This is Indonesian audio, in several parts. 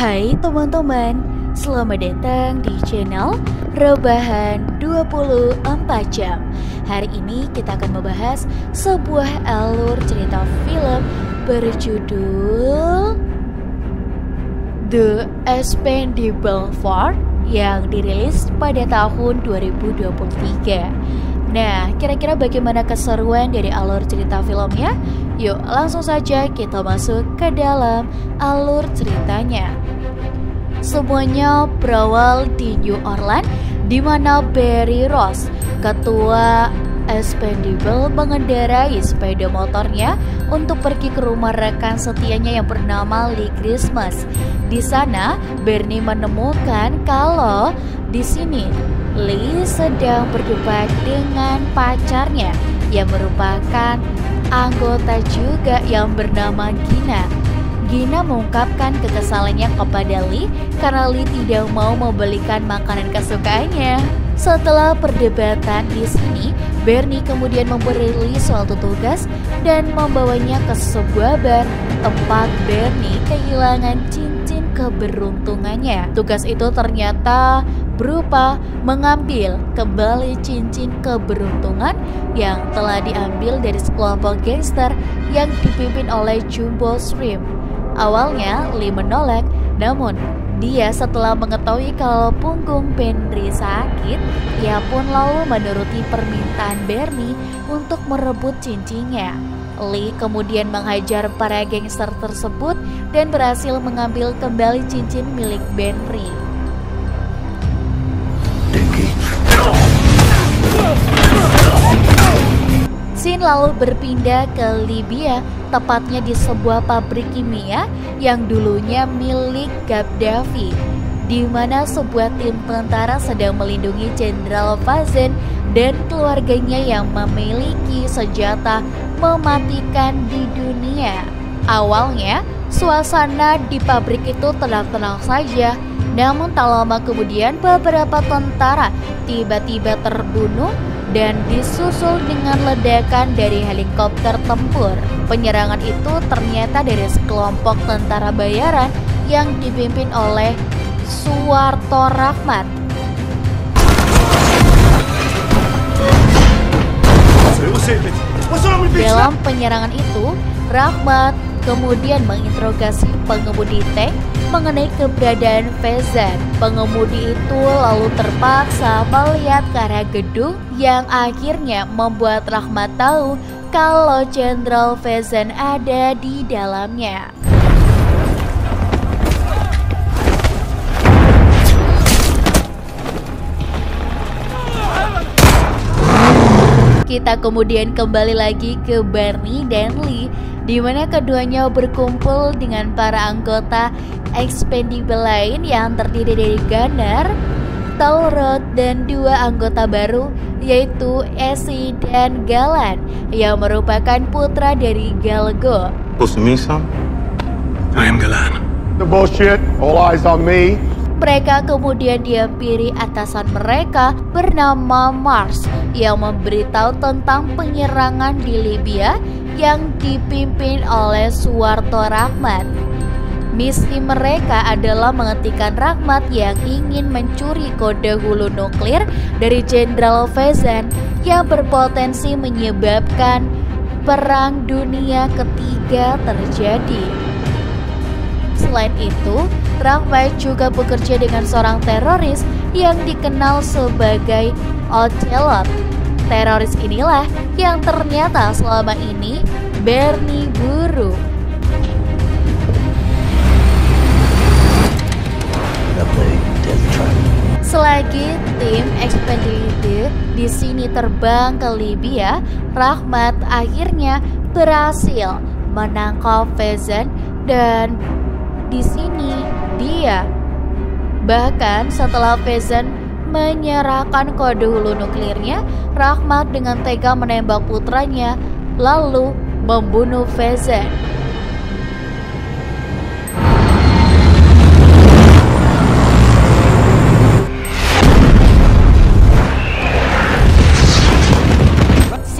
Hai teman-teman, selamat datang di channel Rebahan 24 Jam. Hari ini kita akan membahas sebuah alur cerita film berjudul The Expendables 4 yang dirilis pada tahun 2023. Nah, kira-kira bagaimana keseruan dari alur cerita filmnya? Yuk, langsung saja kita masuk ke dalam alur ceritanya. Semuanya berawal di New Orleans, di mana Barry Ross, ketua Expendables, mengendarai sepeda motornya untuk pergi ke rumah rekan setianya yang bernama Lee Christmas. Di sana, Bernie menemukan kalau di sini Lee sedang berdebat dengan pacarnya yang merupakan anggota juga yang bernama Gina. Gina mengungkapkan kekesalannya kepada Lee karena Lee tidak mau membelikan makanan kesukaannya. Setelah perdebatan di sini, Bernie kemudian memberi Lee suatu tugas dan membawanya ke sebuah bar tempat Bernie kehilangan cincin keberuntungannya. Tugas itu ternyata berupa mengambil kembali cincin keberuntungan yang telah diambil dari sekelompok gangster yang dipimpin oleh Jumbo Shrimp. Awalnya Lee menolak, namun dia setelah mengetahui kalau punggung Bernie sakit, ia pun lalu menuruti permintaan Bernie untuk merebut cincinnya. Lee kemudian menghajar para gangster tersebut dan berhasil mengambil kembali cincin milik Bernie. Scene lalu berpindah ke Libya, tepatnya di sebuah pabrik kimia yang dulunya milik Gaddafi, di mana sebuah tim tentara sedang melindungi Jenderal Fazen dan keluarganya yang memiliki senjata mematikan di dunia. Awalnya, suasana di pabrik itu tenang-tenang saja, namun tak lama kemudian beberapa tentara tiba-tiba terbunuh dan disusul dengan ledakan dari helikopter tempur. Penyerangan itu ternyata dari sekelompok tentara bayaran yang dipimpin oleh Suharto Rahmat. Dalam penyerangan itu, Rahmat kemudian menginterogasi pengemudi tank mengenai keberadaan Fazen. Pengemudi itu lalu terpaksa melihat ke arah gedung yang akhirnya membuat Rahmat tahu kalau Jenderal Fazen ada di dalamnya. Kita kemudian kembali lagi ke Bernie dan Lee, di mana keduanya berkumpul dengan para anggota Expendables lain yang terdiri dari Gunner, Talrot, dan dua anggota baru yaitu Essie dan Galan yang merupakan putra dari Galgo. Supposed to mean something? I am Galan. The bullshit. All eyes on me. Mereka kemudian dihampiri atasan mereka bernama Mars yang memberitahu tentang penyerangan di Libya yang dipimpin oleh Suharto Rahmat. Misi mereka adalah menghentikan Rahmat yang ingin mencuri kode hulu nuklir dari Jenderal Fazen yang berpotensi menyebabkan Perang Dunia Ketiga terjadi. Selain itu, Rahmat juga bekerja dengan seorang teroris yang dikenal sebagai Ocelot. Teroris inilah yang ternyata selama ini Bernie buru. Selagi tim Expendables di sini terbang ke Libya, Rahmat akhirnya berhasil menangkap Fazen dan di sini dia bahkan setelah Fazen menyerahkan kode hulu nuklirnya, Rahmat dengan tega menembak putranya lalu membunuh Fazen.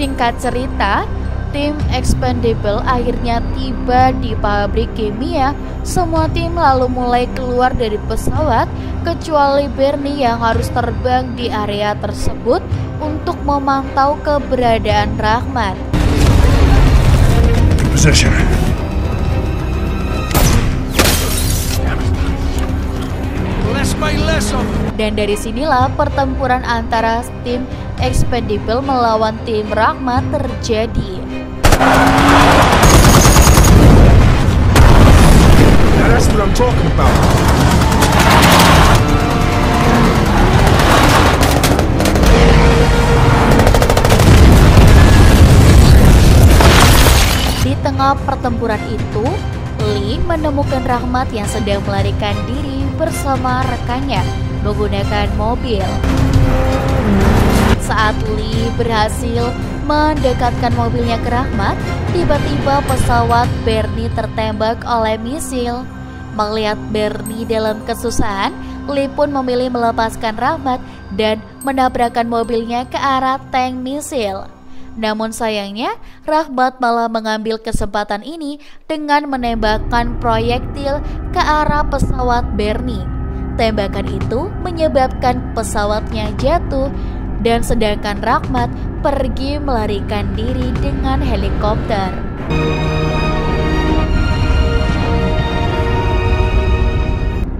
Singkat cerita, Tim Expendable akhirnya tiba di pabrik kimia. Semua tim lalu mulai keluar dari pesawat, kecuali Bernie yang harus terbang di area tersebut untuk memantau keberadaan Rahmat. Position. Dan dari sinilah pertempuran antara tim Expendable melawan tim Rahmat terjadi. Now that's what I'm talking about. Di tengah pertempuran itu, Lee menemukan Rahmat yang sedang melarikan diri bersama rekannya menggunakan mobil. Saat Lee berhasil mendekatkan mobilnya ke Rahmat, tiba-tiba pesawat Bernie tertembak oleh misil. Melihat Bernie dalam kesusahan, Lee pun memilih melepaskan Rahmat dan menabrakkan mobilnya ke arah tank misil. Namun sayangnya, Rahmat malah mengambil kesempatan ini dengan menembakkan proyektil ke arah pesawat Bernie. Tembakan itu menyebabkan pesawatnya jatuh, dan sedangkan Rahmat pergi melarikan diri dengan helikopter.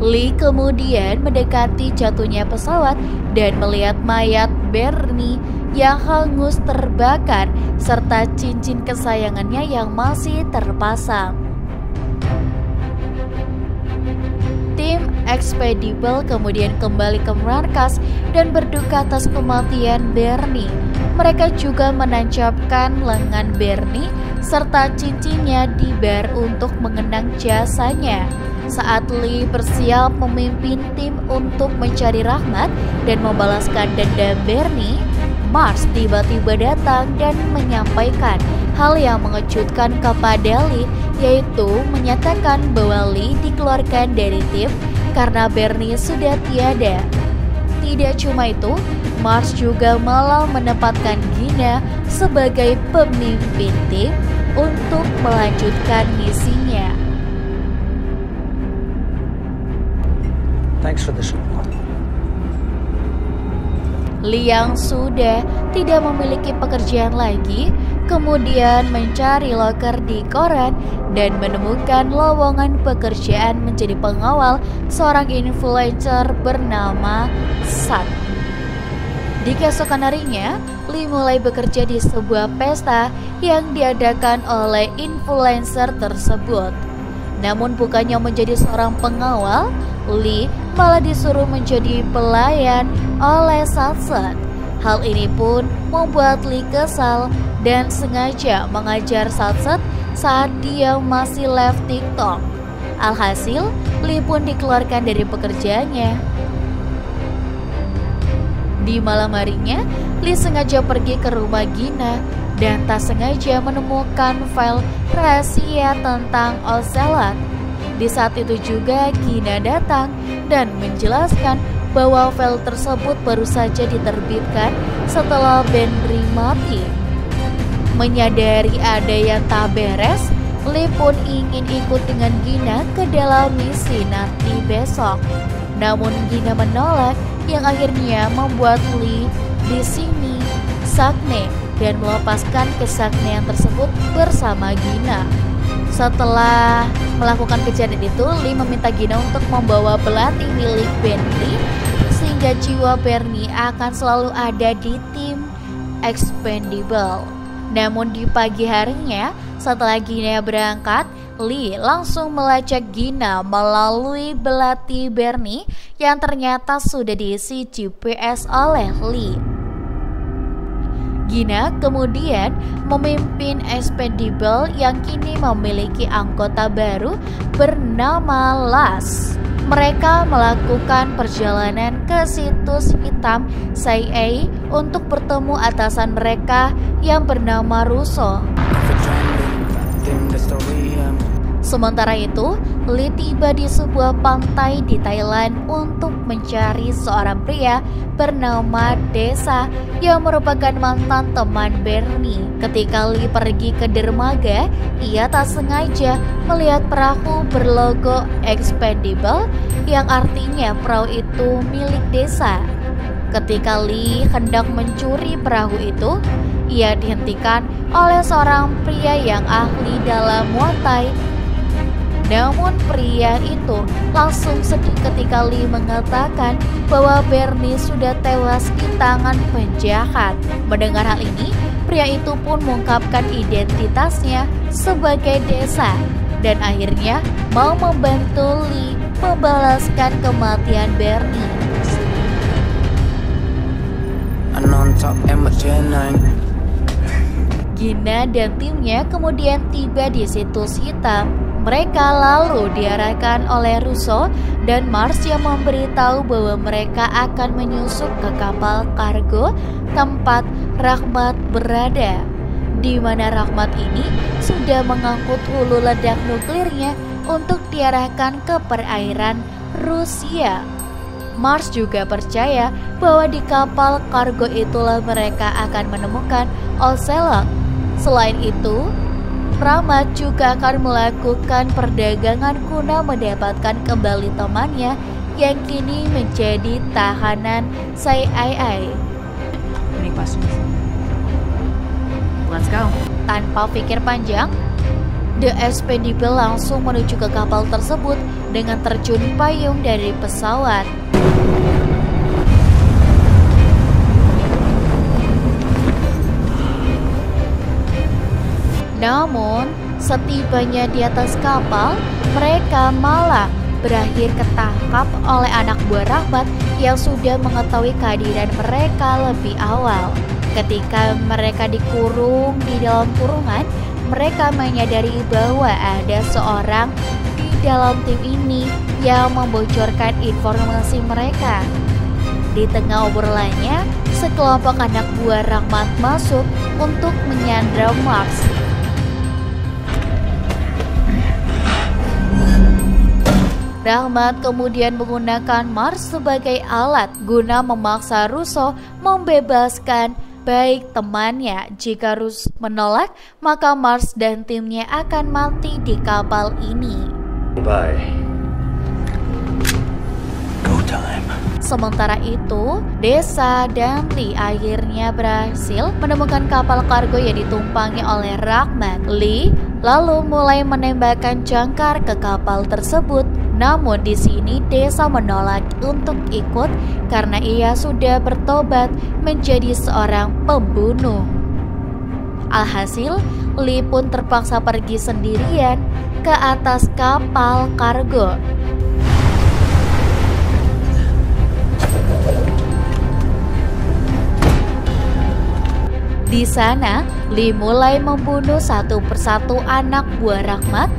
Lee kemudian mendekati jatuhnya pesawat dan melihat mayat Bernie yang hangus terbakar serta cincin kesayangannya yang masih terpasang. Tim Expendable kemudian kembali ke markas dan berduka atas kematian Bernie. Mereka juga menancapkan lengan Bernie serta cincinnya di bar untuk mengenang jasanya. Saat Lee bersiap memimpin tim untuk mencari Rahmat dan membalaskan dendam Bernie, Mars tiba-tiba datang dan menyampaikan hal yang mengejutkan kepada Lee, yaitu menyatakan bahwa Lee dikeluarkan dari tim karena Bernie sudah tiada. Tidak cuma itu, Mars juga malah menempatkan Gina sebagai pemimpin tim untuk melanjutkan misinya. Thanks for the support. Lee yang sudah tidak memiliki pekerjaan lagi, kemudian mencari loker di koran dan menemukan lowongan pekerjaan menjadi pengawal seorang influencer bernama Sat. Di keesokan harinya, Lee mulai bekerja di sebuah pesta yang diadakan oleh influencer tersebut. Namun bukannya menjadi seorang pengawal, Lee malah disuruh menjadi pelayan oleh Sat. Hal ini pun membuat Lee kesal dan sengaja mengajar Sat saat dia masih live TikTok. Alhasil, Lee pun dikeluarkan dari pekerjaannya. Di malam harinya, Lee sengaja pergi ke rumah Gina dan tak sengaja menemukan file rahasia tentang Ocelot. Di saat itu juga Gina datang dan menjelaskan bahwa file tersebut baru saja diterbitkan setelah Benry mati. Menyadari ada yang tak beres, Lee pun ingin ikut dengan Gina ke dalam misi nanti besok. Namun Gina menolak, yang akhirnya membuat Lee di sini sakne dan melepaskan kesaknean tersebut bersama Gina. Setelah melakukan kejadian itu, Lee meminta Gina untuk membawa belati milik Benry sehingga jiwa Bernie akan selalu ada di tim Expendable. Namun di pagi harinya, setelah Gina berangkat, Lee langsung melacak Gina melalui belati Bernie yang ternyata sudah diisi GPS oleh Lee. Gina kemudian memimpin Expendable yang kini memiliki anggota baru bernama Las. Mereka melakukan perjalanan ke situs hitam CIA untuk bertemu atasan mereka yang bernama Russo. Sementara itu, Lee tiba di sebuah pantai di Thailand untuk mencari seorang pria bernama Desa yang merupakan mantan teman Bernie. Ketika Lee pergi ke dermaga, ia tak sengaja melihat perahu berlogo Expendable yang artinya perahu itu milik Desa. Ketika Lee hendak mencuri perahu itu, ia dihentikan oleh seorang pria yang ahli dalam Muay Thai. Namun pria itu langsung sedih ketika Lee mengatakan bahwa Bernie sudah tewas di tangan penjahat. Mendengar hal ini, pria itu pun mengungkapkan identitasnya sebagai Desa dan akhirnya mau membantu Lee membalaskan kematian Bernie. Gina dan timnya kemudian tiba di situs hitam. Mereka lalu diarahkan oleh Russo dan Mars yang memberitahu bahwa mereka akan menyusup ke kapal kargo tempat Rahmat berada, di mana Rahmat ini sudah mengangkut hulu ledak nuklirnya untuk diarahkan ke perairan Rusia. Mars juga percaya bahwa di kapal kargo itulah mereka akan menemukan Ocelot. Selain itu, Rahmat juga akan melakukan perdagangan guna mendapatkan kembali temannya yang kini menjadi tahanan CIA. Let's go. Tanpa pikir panjang, The Expendable langsung menuju ke kapal tersebut dengan terjun payung dari pesawat. Namun, setibanya di atas kapal, mereka malah berakhir ketangkap oleh anak buah Rahmat yang sudah mengetahui kehadiran mereka lebih awal. Ketika mereka dikurung di dalam kurungan, mereka menyadari bahwa ada seorang di dalam tim ini yang membocorkan informasi mereka. Di tengah obrolannya, sekelompok anak buah Rahmat masuk untuk menyandra Mars. Rahmat kemudian menggunakan Mars sebagai alat guna memaksa Russo membebaskan baik temannya. Jika Russo menolak, maka Mars dan timnya akan mati di kapal ini. Bye. Go time. Sementara itu, Desa dan Lee akhirnya berhasil menemukan kapal kargo yang ditumpangi oleh Rahmat. Lee lalu mulai menembakkan jangkar ke kapal tersebut. Namun di sini Desa menolak untuk ikut karena ia sudah bertobat menjadi seorang pembunuh. Alhasil, Lee pun terpaksa pergi sendirian ke atas kapal kargo. Di sana, Lee mulai membunuh satu persatu anak buah Rahmat.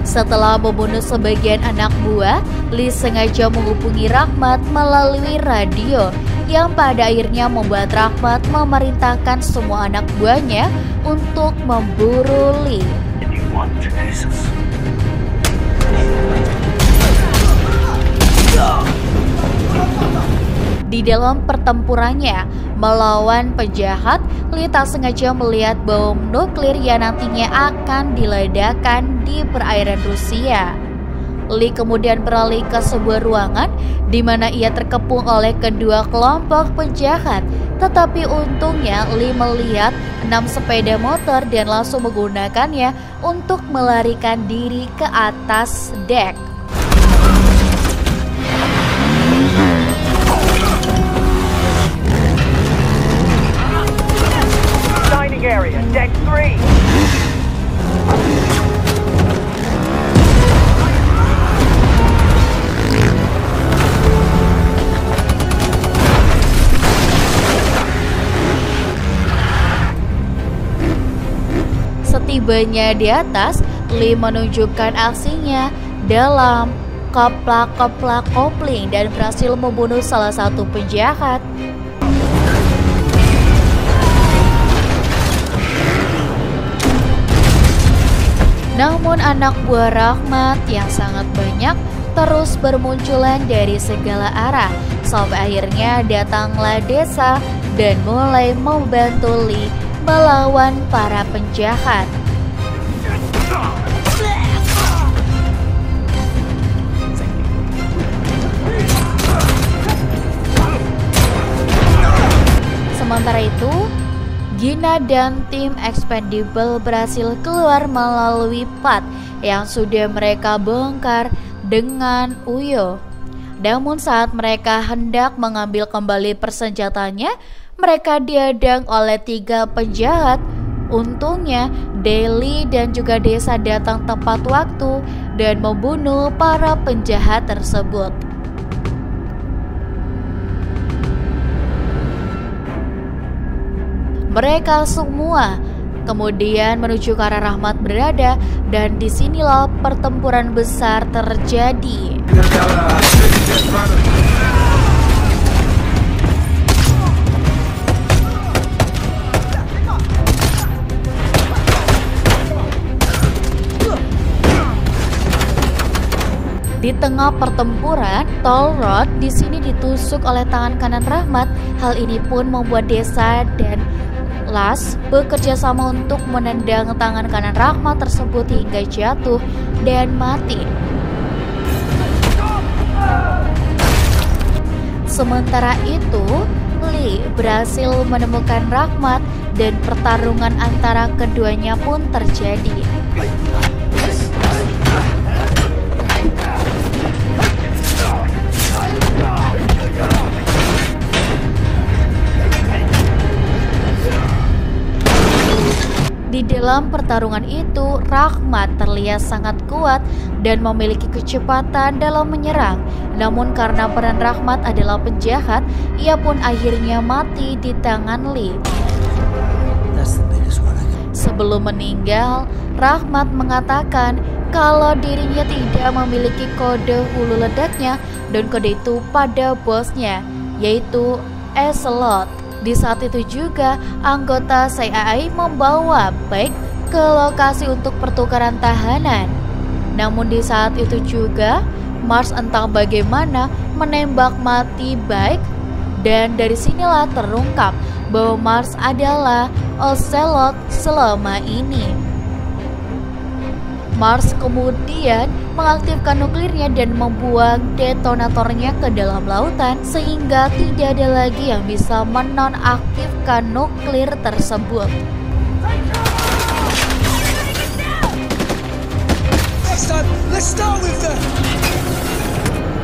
Setelah membunuh sebagian anak buah, Lee sengaja menghubungi Rahmat melalui radio yang pada akhirnya membuat Rahmat memerintahkan semua anak buahnya untuk memburu Lee. Di dalam pertempurannya melawan penjahat, Lee tak sengaja melihat bom nuklir yang nantinya akan diledakkan di perairan Rusia. Lee kemudian beralih ke sebuah ruangan di mana ia terkepung oleh kedua kelompok penjahat. Tetapi untungnya Lee melihat 6 sepeda motor dan langsung menggunakannya untuk melarikan diri ke atas dek. Dining area, deck 3. Setibanya di atas, Lee menunjukkan aksinya dalam keplak-keplak kopling dan berhasil membunuh salah satu penjahat. Namun anak buah Rahmat yang sangat banyak terus bermunculan dari segala arah, sampai akhirnya datanglah Desa dan mulai membantu Lee melawan para penjahat. Sementara itu, Gina dan tim Expendable berhasil keluar melalui path yang sudah mereka bongkar dengan Uyo. Namun saat mereka hendak mengambil kembali persenjatanya, mereka dihadang oleh 3 penjahat. Untungnya Deli dan juga Desa datang tepat waktu dan membunuh para penjahat tersebut. Mereka semua kemudian menuju ke arah Rahmat berada, dan disinilah pertempuran besar terjadi. Di tengah pertempuran, Tolrod di sini ditusuk oleh tangan kanan Rahmat. Hal ini pun membuat Desa dan Las bekerja sama untuk menendang tangan kanan Rahmat tersebut hingga jatuh dan mati. Sementara itu, Lee berhasil menemukan Rahmat dan pertarungan antara keduanya pun terjadi. Di dalam pertarungan itu, Rahmat terlihat sangat kuat dan memiliki kecepatan dalam menyerang. Namun karena peran Rahmat adalah penjahat, ia pun akhirnya mati di tangan Lee. Sebelum meninggal, Rahmat mengatakan kalau dirinya tidak memiliki kode hulu ledaknya, dan kode itu pada bosnya, yaitu Ocelot. Di saat itu juga, anggota CIA membawa Bike ke lokasi untuk pertukaran tahanan. Namun di saat itu juga, Mars entah bagaimana menembak mati Bike, dan dari sinilah terungkap bahwa Mars adalah Ocelot selama ini. Mars kemudian mengaktifkan nuklirnya dan membuang detonatornya ke dalam lautan, sehingga tidak ada lagi yang bisa menonaktifkan nuklir tersebut.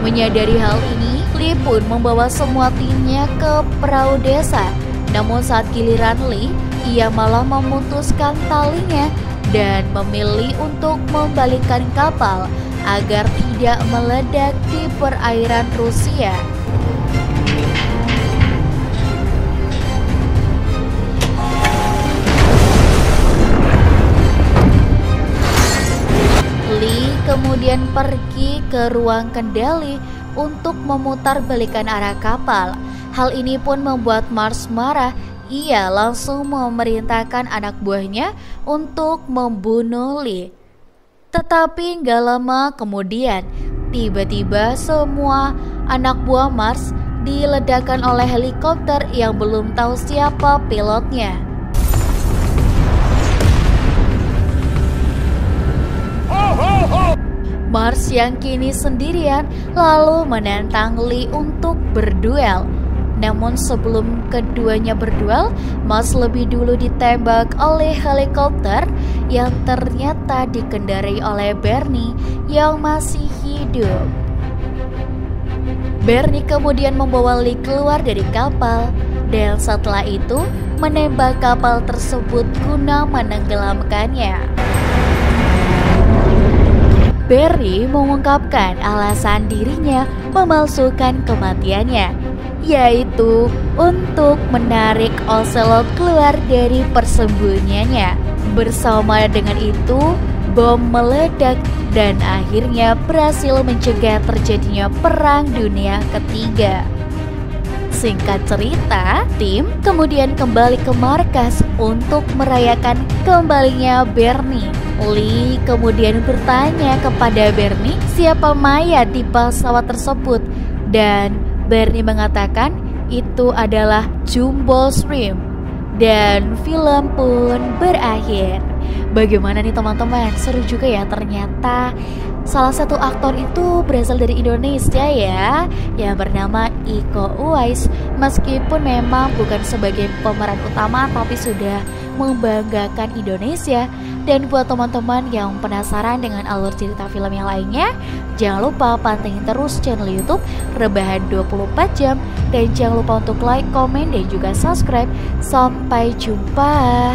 Menyadari hal ini, Lee pun membawa semua timnya ke perahu Desa. Namun saat giliran Lee, ia malah memutuskan talinya dan memilih untuk membalikkan kapal agar tidak meledak di perairan Rusia. Lee kemudian pergi ke ruang kendali untuk memutarbalikkan arah kapal. Hal ini pun membuat Mars marah. Ia langsung memerintahkan anak buahnya untuk membunuh Lee. Tetapi gak lama kemudian, tiba-tiba semua anak buah Mars diledakkan oleh helikopter yang belum tahu siapa pilotnya. Mars yang kini sendirian lalu menantang Lee untuk berduel. Namun sebelum keduanya berduel, Mars lebih dulu ditembak oleh helikopter yang ternyata dikendarai oleh Bernie yang masih hidup. Bernie kemudian membawa Lee keluar dari kapal dan setelah itu menembak kapal tersebut guna menenggelamkannya. Bernie mengungkapkan alasan dirinya memalsukan kematiannya, yaitu untuk menarik Ocelot keluar dari persembunyiannya. Bersama dengan itu, bom meledak dan akhirnya berhasil mencegah terjadinya Perang Dunia Ketiga. Singkat cerita, tim kemudian kembali ke markas untuk merayakan kembalinya Bernie. Lee kemudian bertanya kepada Bernie siapa mayat di pesawat tersebut, dan Bernie mengatakan itu adalah Jumbo Shrimp. Dan film pun berakhir. Bagaimana nih teman-teman? Seru juga ya, ternyata salah satu aktor itu berasal dari Indonesia ya, yang bernama Iko Uwais. Meskipun memang bukan sebagai pemeran utama, tapi sudah membanggakan Indonesia. Dan buat teman-teman yang penasaran dengan alur cerita film yang lainnya, jangan lupa pantengin terus channel YouTube Rebahan 24 Jam. Dan jangan lupa untuk like, komen, dan juga subscribe. Sampai jumpa.